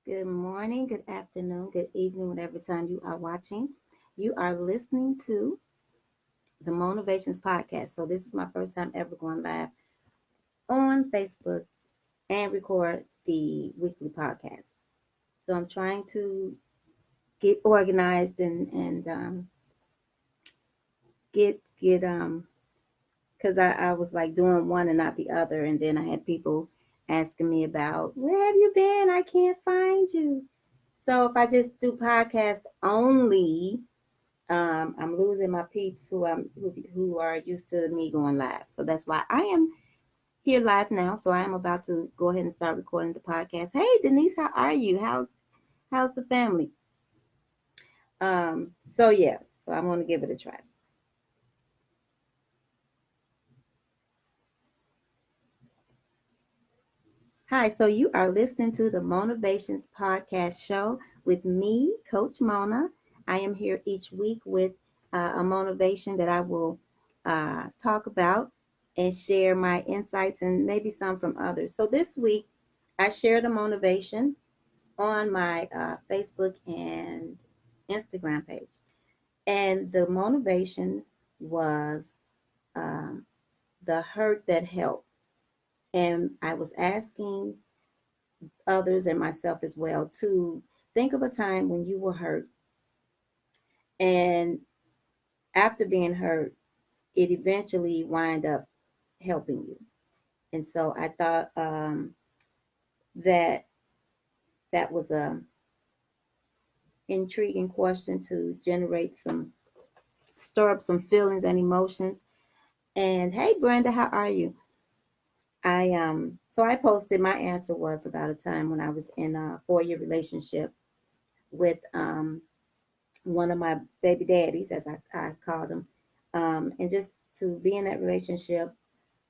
Good morning, good afternoon, good evening, whatever time you are watching. You are listening to the MonaVations Podcast. So, this is my first time ever going live on Facebook and record the weekly podcast. So, I'm trying to get organized and get because I was like doing one and not the other. And then I had people asking me about where have you been? I can't find you. So, if I just do podcast only, I'm losing my peeps who are used to me going live. So that's why I am here live now. So I am about to go ahead and start recording the podcast. Hey Denise, how are you? How's the family? So yeah, so I'm gonna give it a try. Hi, so you are listening to the MonaVations Podcast show with me, Coach Mona. I am here each week with a motivation that I will talk about and share my insights and maybe some from others. So this week, I shared a motivation on my Facebook and Instagram page. And the motivation was um, the hurt that helped. And I was asking others and myself as well to think of a time when you were hurt, and after being hurt it eventually wind up helping you. And so I thought that that was a intriguing question to generate some stir up some feelings and emotions. And hey Brenda, how are you? I posted my answer was about a time when I was in a 4-year relationship with one of my baby daddies, as I called him, and just to be in that relationship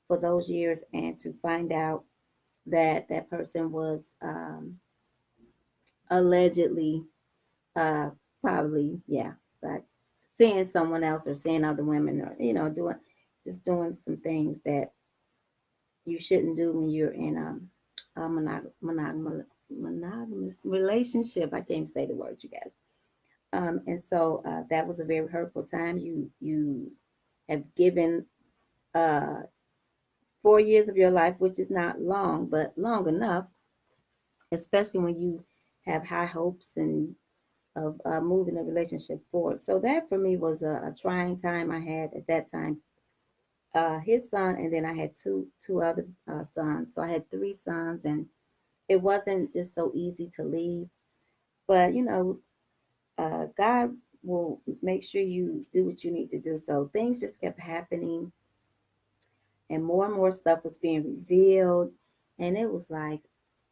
for those years and to find out that that person was allegedly, uh, probably, yeah, but seeing someone else or seeing other women or, doing some things that you shouldn't do when you're in a monogamous relationship. I can't even say the word, you guys. And so that was a very hurtful time. You have given uh, 4 years of your life, which is not long, but long enough, especially when you have high hopes and of moving a relationship forward. So that for me was a trying time I had at that time. His son, and then I had two other sons. So I had 3 sons, and it wasn't just so easy to leave. But God will make sure you do what you need to do. So things just kept happening, and more stuff was being revealed, and it was like,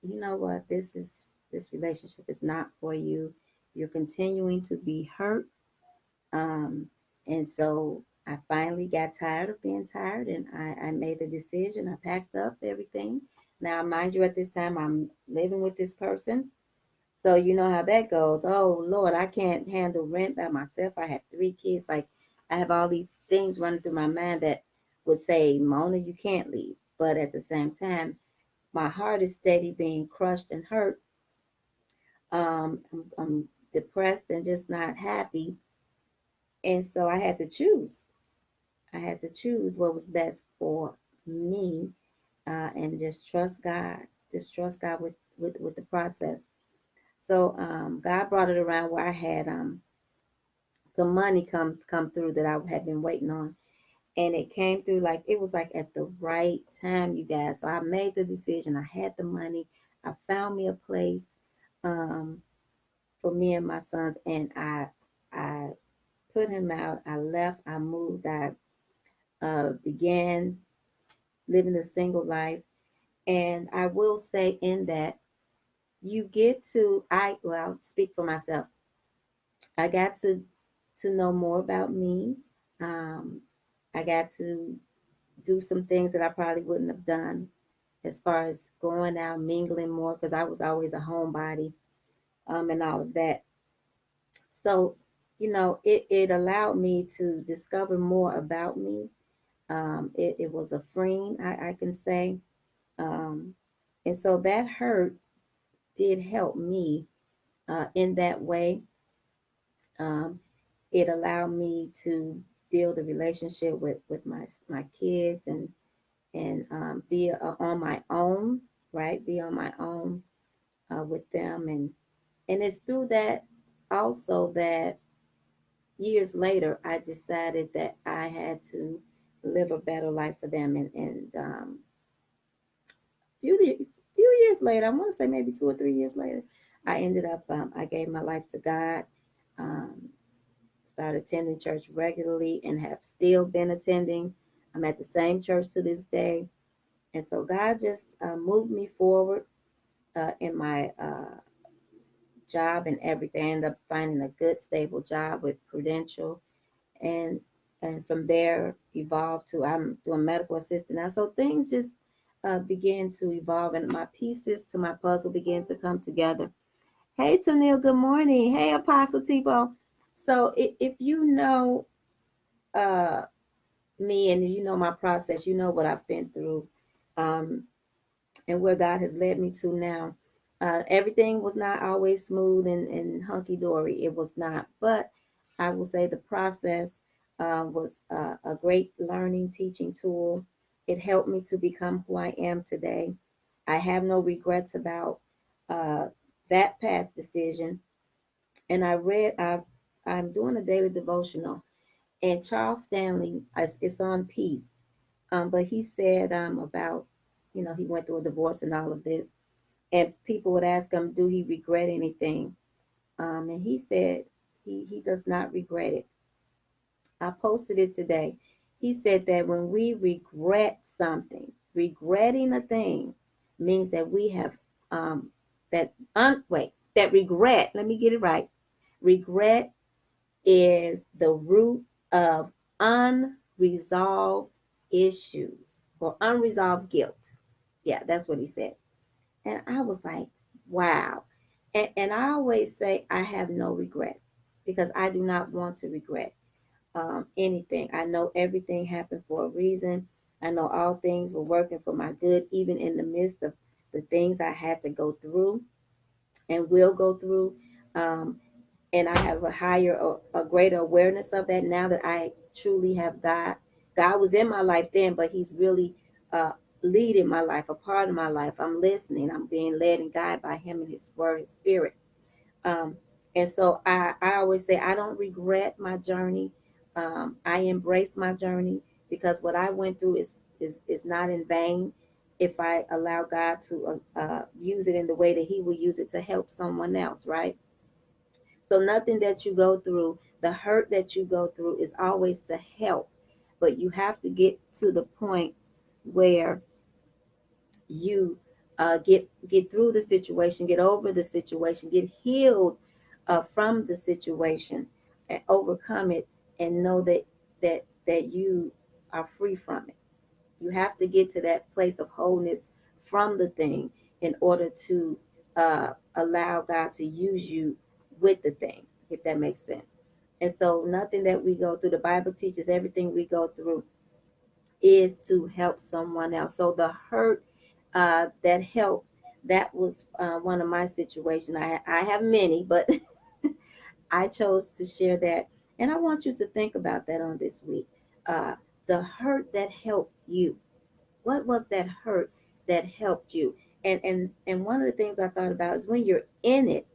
you know what, this relationship is not for you. You're continuing to be hurt. um and so I finally got tired of being tired, and I made the decision. I packed up everything. Now mind you, at this time I'm living with this person, so you know how that goes. Oh Lord, I can't handle rent by myself. I have 3 kids. Like, I have all these things running through my mind that would say, Mona, you can't leave. But at the same time, my heart is steady being crushed and hurt. I'm depressed and just not happy. And so I had to choose. I had to choose what was best for me, and just trust God. Just trust God with the process. So God brought it around where I had some money come through that I had been waiting on, and it came through like it was like at the right time, you guys. So I made the decision. I had the money. I found me a place um, for me and my sons, and I put him out. I left. I moved. I began living a single life, and I will say in that you get to I well, I'll speak for myself. I got to know more about me. Um, I got to do some things that I probably wouldn't have done, as far as going out, mingling more, because I was always a homebody, and all of that. So, it allowed me to discover more about me. It was a freeing, I can say. Um, and so that hurt did help me in that way. Um, it allowed me to build a relationship with my kids and be on my own, right? Be on my own with them, and it's through that also that years later I decided that I had to live a better life for them, and few years later, I want to say maybe 2 or 3 years later, I ended up I gave my life to God. Um, Started attending church regularly and have still been attending. I'm at the same church to this day. And so God just moved me forward in my job and everything. I ended up finding a good, stable job with credential. And and from there evolved to I'm doing medical assistant now. So things just began to evolve and my pieces to my puzzle began to come together. Hey, Tanil, good morning. Hey, Apostle Tebow. So if you know uh, me and you know my process, you know what I've been through um, and where God has led me to now. Everything was not always smooth and hunky dory. It was not. But I will say the process was a great learning, teaching tool. It helped me to become who I am today. I have no regrets about uh, that past decision. And I'm doing a daily devotional and Charles Stanley, it's on peace. But he said about, he went through a divorce and all of this. And people would ask him, do he regret anything? And he said he does not regret it. I posted it today. He said that when we regret something, regretting a thing means that we have that regret, let me get it right. Regret is the root of unresolved issues or unresolved guilt. Yeah, that's what he said. And I was like, wow. And I always say I have no regret because I do not want to regret anything. I know everything happened for a reason. I know all things were working for my good, even in the midst of the things I had to go through and will go through. Um, and I have a greater awareness of that now that I truly have God. God was in my life then, but He's really uh, leading my life, a part of my life. I'm listening. I'm being led and guided by Him and His Word, His Spirit. Um, and so I always say I don't regret my journey. I embrace my journey because what I went through is not in vain. If I allow God to use it in the way that He will use it to help someone else, right? So nothing that you go through, the hurt that you go through is always to help. But you have to get to the point where you get through the situation, get over the situation, get healed from the situation, and overcome it, and know that you are free from it. You have to get to that place of wholeness from the thing in order to allow God to use you with the thing, if that makes sense. And so, nothing that we go through, the Bible teaches everything we go through is to help someone else. So, the hurt that helped, that was one of my situations. I have many, but I chose to share that. And I want you to think about that on this week. Uh, the hurt that helped you, what was that hurt that helped you? And one of the things I thought about is when you're in it,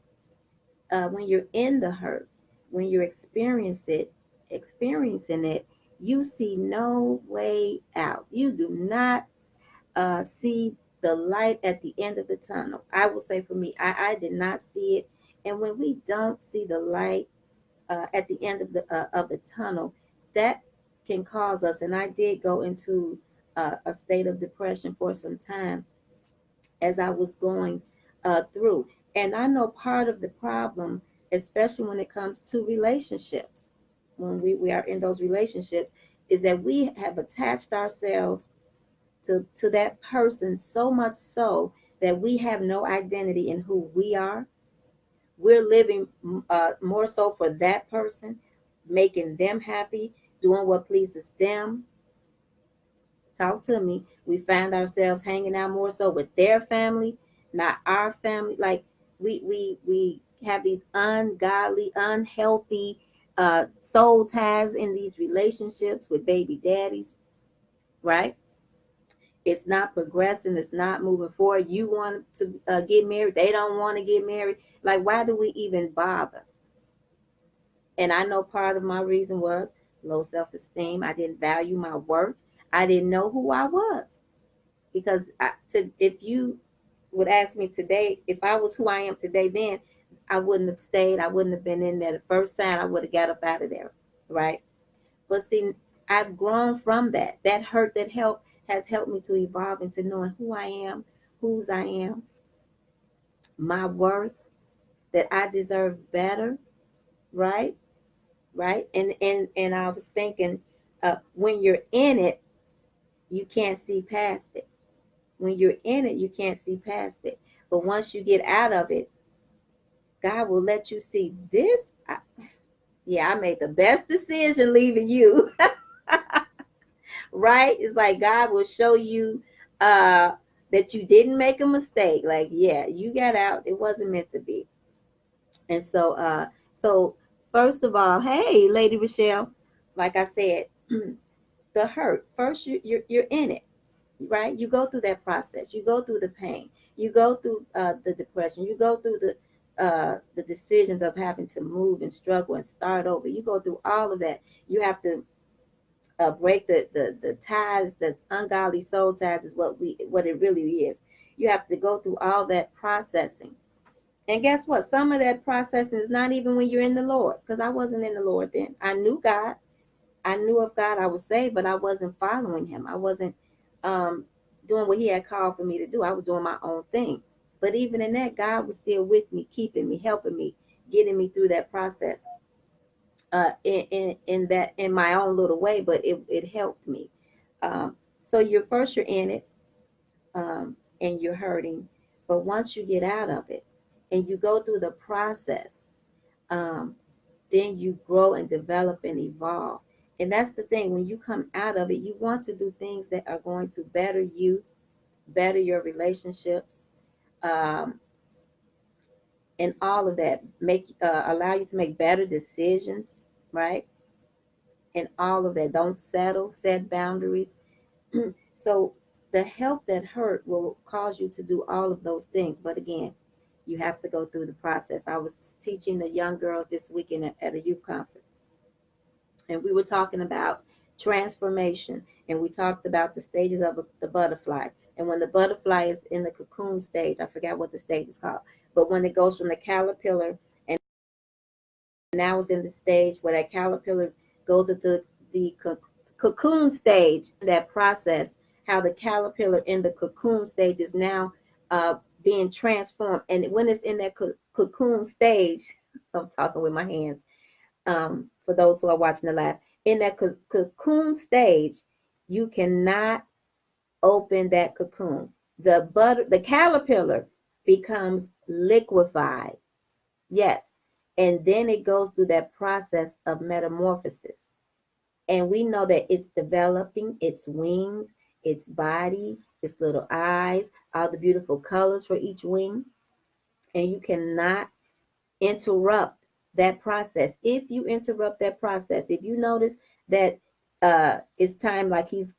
when you're in the hurt, when you're experiencing it, you see no way out. You do not see the light at the end of the tunnel. I will say for me, I did not see it. And when we don't see the light at the end of the tunnel, that can cause us. And I did go into a state of depression for some time as I was going through. And I know part of the problem, especially when it comes to relationships, when we are in those relationships, is that we have attached ourselves to that person so much so that we have no identity in who we are. We're living more so for that person, making them happy, doing what pleases them. Talk to me. We find ourselves hanging out more so with their family not our family. Like we have these ungodly, unhealthy soul ties in these relationships with baby daddies, right? It's not progressing. It's not moving forward. You want to get married. They don't want to get married. Like, why do we even bother? And I know part of my reason was low self-esteem. I didn't value my worth. I didn't know who I was. Because if you would ask me today, if I was who I am today, then I wouldn't have stayed. I wouldn't have been in there. The first sign, I would have got up out of there, right? But see, I've grown from that. That hurt, that help has helped me to evolve into knowing who I am, whose I am, my worth, that I deserve better, right? Right? And I was thinking, when you're in it, you can't see past it. When you're in it, you can't see past it. But once you get out of it, God will let you see this. Yeah, I made the best decision leaving you. Right? It's like God will show you that you didn't make a mistake. Like, yeah, you got out. It wasn't meant to be. And so first of all, hey, Lady Rochelle, like I said, the hurt. First, you're in it, right? You go through that process. You go through the pain. You go through the depression. You go through the decisions of having to move and struggle and start over. You go through all of that. You have to break the ties, that's ungodly soul ties, is what it really is. You have to go through all that processing. And guess what? Some of that processing is not even when you're in the Lord, because I wasn't in the Lord then. I knew God. I knew of God. I was saved, but I wasn't following him. I wasn't um, doing what he had called for me to do. I was doing my own thing. But even in that, God was still with me, keeping me, helping me, getting me through that process in my own little way, but it helped me. So you're in it, and you're hurting, but once you get out of it and you go through the process, um, then you grow and develop and evolve. And that's the thing. When you come out of it, you want to do things that are going to better you, better your relationships, um, and all of that. Make allow you to make better decisions, right? And all of that. Don't settle. Set boundaries. So the help that hurt will cause you to do all of those things. But again, you have to go through the process. I was teaching the young girls this weekend at a youth conference, and we were talking about transformation, and we talked about the stages of the butterfly. And when the butterfly is in the cocoon stage, I forgot what the stage is called, but when it goes from the caterpillar and now it's in the stage where that caterpillar goes into the cocoon stage, that process, how the caterpillar in the cocoon stage is now being transformed. And when it's in that cocoon stage, I'm talking with my hands, for those who are watching the live, in that cocoon stage, you cannot open that cocoon. The caterpillar becomes liquefied. Yes. And then it goes through that process of metamorphosis. And we know that it's developing its wings, its body, its little eyes, all the beautiful colors for each wing. And you cannot interrupt that process. If you interrupt that process, if you notice that it's time, like he's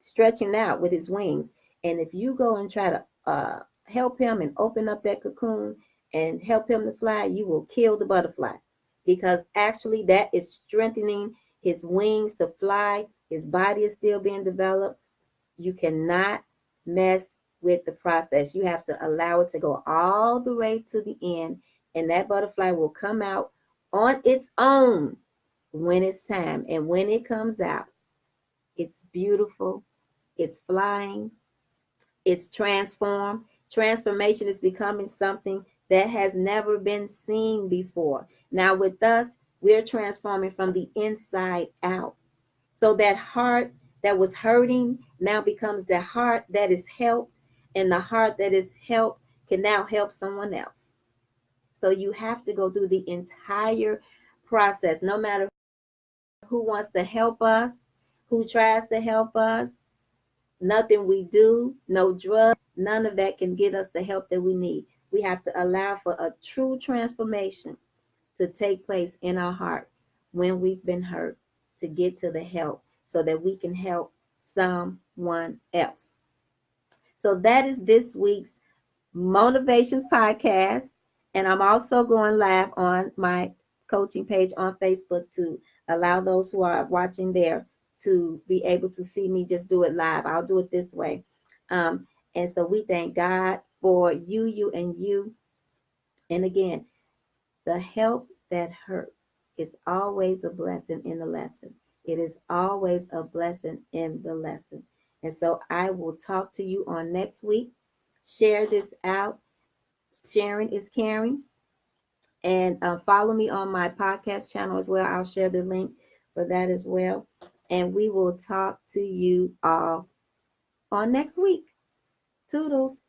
stretching out with his wings, and if you go and try to help him and open up that cocoon and help him to fly, you will kill the butterfly, because actually that is strengthening his wings to fly. His body is still being developed. You cannot mess with the process. You have to allow it to go all the way to the end, and that butterfly will come out on its own when it's time. And when it comes out, it's beautiful, it's flying, it's transformed. Transformation is becoming something that has never been seen before. Now, with us, we're transforming from the inside out. So that heart that was hurting now becomes the heart that is helped, and the heart that is helped can now help someone else. So you have to go through the entire process, no matter who wants to help us, who tries to help us. Nothing we do, no drugs, none of that can get us the help that we need. We have to allow for a true transformation to take place in our heart when we've been hurt to get to the help so that we can help someone else. So that is this week's MonaVations Podcast. And I'm also going live on my coaching page on Facebook to allow those who are watching there to be able to see me just do it live. I'll do it this way. And so we thank God for you, and you. And again, the help that hurt is always a blessing in the lesson. It is always a blessing in the lesson. And so I will talk to you on next week. Share this out. Sharing is caring. And follow me on my podcast channel as well. I'll share the link for that as well. And we will talk to you all on next week. Toodles.